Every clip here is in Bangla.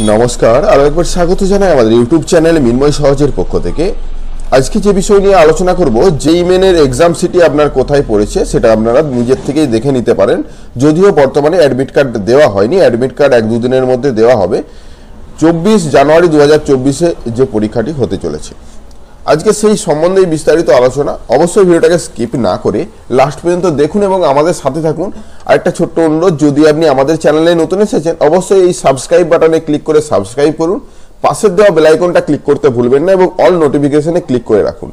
নমস্কার, আরো একবার স্বাগত জানাই আমাদের ইউটিউব চ্যানেল মিনময় সহজের পক্ষ থেকে। আজকে যে বিষয় নিয়ে আলোচনা করব, যেই মেনের এক্সাম সিটি আপনার কোথায় পড়েছে সেটা আপনারা নিজের থেকেই দেখে নিতে পারেন। যদিও বর্তমানে অ্যাডমিট কার্ড দেওয়া হয়নি, অ্যাডমিট কার্ড 1-2 দিনের মধ্যে দেওয়া হবে। 24 জানুয়ারি 2024-এ যে পরীক্ষাটি হতে চলেছে, আজকে সেই সম্বন্ধে বিস্তারিত আলোচনা। অবশ্যই ভিডিওটাকে স্কিপ না করে লাস্ট পর্যন্ত দেখুন এবং আমাদের সাথে থাকুন। আরেকটা ছোট্ট অনুরোধ, যদি আপনি আমাদের চ্যানেলে নতুন এসেছেন অবশ্যই এই সাবস্ক্রাইব বাটনে ক্লিক করে সাবস্ক্রাইব করুন, পাশের দেওয়া বেল আইকনটা ক্লিক করতে ভুলবেন না এবং অল নোটিফিকেশনে ক্লিক করে রাখুন,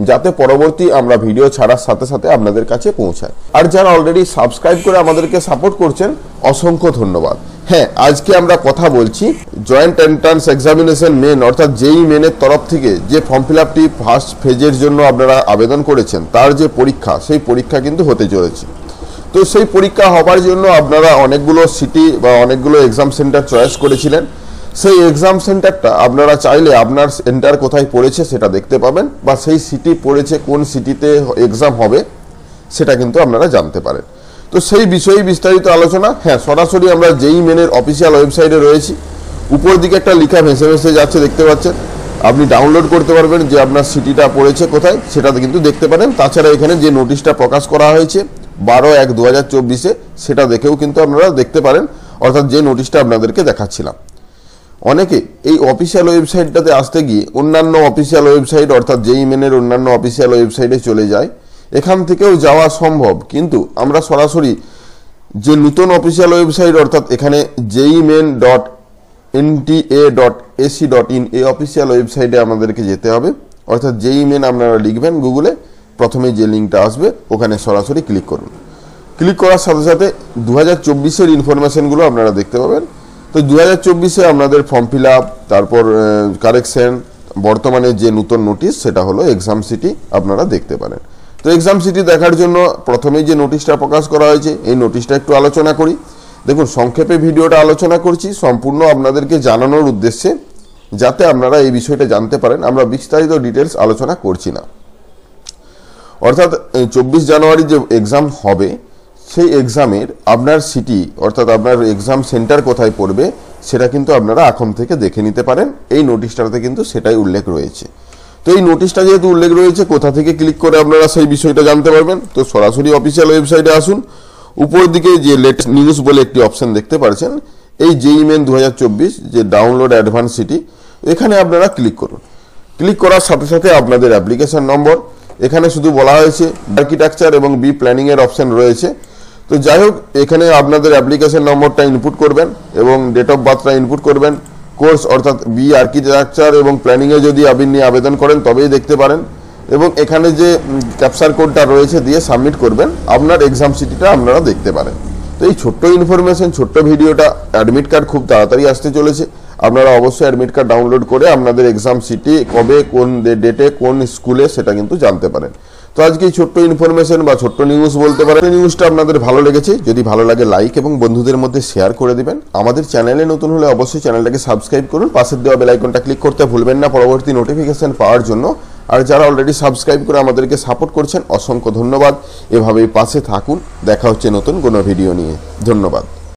যাতে পরবর্তী আমরা ভিডিও ছাড়ার সাথে সাথে আপনাদের কাছে পৌঁছায়। আর যারা অলরেডি সাবস্ক্রাইব করে আমাদেরকে সাপোর্ট করছেন অসংখ্য ধন্যবাদ। হ্যাঁ, আজকে আমরা কথা বলছি জয়েন্ট এন্ট্রান্স এক্সামিনেশন মেন অর্থাৎ জেই মেনের তরফ থেকে যে ফর্ম ফিল আপটি ফার্স্ট ফেজের জন্য আপনারা আবেদন করেছেন, তার যে পরীক্ষা, সেই পরীক্ষা কিন্তু হতে চলেছে। তো সেই পরীক্ষা হবার জন্য আপনারা অনেকগুলো সিটি বা অনেকগুলো এক্সাম সেন্টার চয়েস করেছিলেন। সেই এক্সাম সেন্টারটা আপনারা চাইলে আপনার সেন্টার কোথায় পড়েছে সেটা দেখতে পাবেন, বা সেই সিটি পড়েছে কোন সিটিতে এক্সাম হবে সেটা কিন্তু আপনারা জানতে পারেন। তো সেই বিষয়ে বিস্তারিত আলোচনা। হ্যাঁ, সরাসরি আমরা জেই মেনের অফিসিয়াল ওয়েবসাইটে রয়েছি। উপর দিকে একটা লেখা ভেসে ভেসে যাচ্ছে, দেখতে পাচ্ছেন। আপনি ডাউনলোড করতে পারবেন যে আপনার সিটিটা পড়েছে কোথায়, সেটা কিন্তু দেখতে পারেন। তাছাড়া এখানে যে নোটিশটা প্রকাশ করা হয়েছে 12/1/2024-এ, সেটা দেখেও কিন্তু আপনারা দেখতে পারেন, অর্থাৎ যে নোটিশটা আপনাদেরকে দেখাচ্ছিলাম। অনেকে এই অফিসিয়াল ওয়েবসাইটটাতে আসতে গিয়ে অন্যান্য অফিসিয়াল ওয়েবসাইট অর্থাৎ জেই মেনের অন্যান্য অফিসিয়াল ওয়েবসাইটে চলে যায়। এখান থেকেও যাওয়া সম্ভব, কিন্তু আমরা সরাসরি যে নতুন অফিসিয়াল ওয়েবসাইট অর্থাৎ এখানে jeimen.nta.ac.in এই অফিসিয়াল ওয়েবসাইটে আমাদেরকে যেতে হবে। অর্থাৎ জেই মেন আপনারা লিখবেন গুগলে, প্রথমে যে লিঙ্কটা আসবে ওখানে সরাসরি ক্লিক করুন। ক্লিক করার সাথে সাথে 2024-এর ইনফরমেশনগুলো আপনারা দেখতে পাবেন। তো 2024-এ আপনাদের ফর্ম ফিল আপ, তারপর কারেকশন, বর্তমানে যে নতুন নোটিশ সেটা হলো এক্সাম সিটি, আপনারা দেখতে পারেন। তো এক্সাম সিটি দেখার জন্য প্রথমেই যে নোটিশটা প্রকাশ করা হয়েছে, এই নোটিশটা একটু আলোচনা করি। দেখুন, সংক্ষেপে ভিডিওটা আলোচনা করছি সম্পূর্ণ আপনাদেরকে জানানোর উদ্দেশ্যে, যাতে আপনারা এই বিষয়টা জানতে পারেন। আমরা বিস্তারিত ডিটেলস আলোচনা করছি না। অর্থাৎ 24 জানুয়ারি যে এক্সাম হবে, সেই এক্সামের আপনার সিটি অর্থাৎ আপনার এক্সাম সেন্টার কোথায় পড়বে সেটা কিন্তু আপনারা এখন থেকে দেখে নিতে পারেন। এই নোটিশটাতে কিন্তু সেটাই উল্লেখ রয়েছে। তো এই নোটিশটা যেহেতু উল্লেখ রয়েছে, কোথা থেকে ক্লিক করে আপনারা সেই বিষয়টা জানতে পারবেন। তো সরাসরি অফিসিয়াল ওয়েবসাইটে আসুন। উপর দিকে যে লেটেস্ট নিউজ বলে একটি অপশন দেখতে পাচ্ছেন, এই জেই মেন 2024 যে ডাউনলোড অ্যাডভান্স সিটি, এখানে আপনারা ক্লিক করুন। ক্লিক করার সাথে সাথে আপনাদের অ্যাপ্লিকেশন নম্বর, এখানে শুধু বলা হয়েছে আর্কিটেকচার এবং বি প্ল্যানিং এর অপশন রয়েছে। তো যাই হোক, এখানে আপনাদের অ্যাপ্লিকেশন নম্বরটা ইনপুট করবেন এবং ডেট অফ বার্থটা ইনপুট করবেন। কোর্স অর্থাৎ বি আর্কিটেকচার এবং প্ল্যানিংয়ে যদি আপনি আবেদন করেন তবেই দেখতে পারেন, এবং এখানে যে ক্যাপচার কোডটা রয়েছে দিয়ে সাবমিট করবেন, আপনার এক্সাম সিটিটা আপনারা দেখতে পারেন। তো এই ছোট্ট ইনফরমেশন, ছোট্ট ভিডিওটা, অ্যাডমিট কার্ড খুব তাড়াতাড়ি আসতে চলেছে। আপনারা অবশ্যই অ্যাডমিট কার্ড ডাউনলোড করে আপনাদের এক্সাম সিটি কবে, কোন ডেটে, কোন স্কুলে সেটা কিন্তু জানতে পারেন। তো আজকে এই ছোট্ট ইনফরমেশন বা ছোট্ট নিউজ বলতে পারেন, নিউজটা আপনাদের ভালো লেগেছে, যদি ভালো লাগে লাইক এবং বন্ধুদের মধ্যে শেয়ার করে দিবেন। আমাদের চ্যানেলে নতুন হলে অবশ্যই চ্যানেলটাকে সাবস্ক্রাইব করুন, পাশের দেওয়া বেল আইকনটা ক্লিক করতে ভুলবেন না পরবর্তী নোটিফিকেশন পাওয়ার জন্য। আর যারা অলরেডি সাবস্ক্রাইব করে আমাদেরকে সাপোর্ট করছেন অসংখ্য ধন্যবাদ। এভাবেই পাশে থাকুন। দেখা হচ্ছে নতুন কোনো ভিডিও নিয়ে। ধন্যবাদ।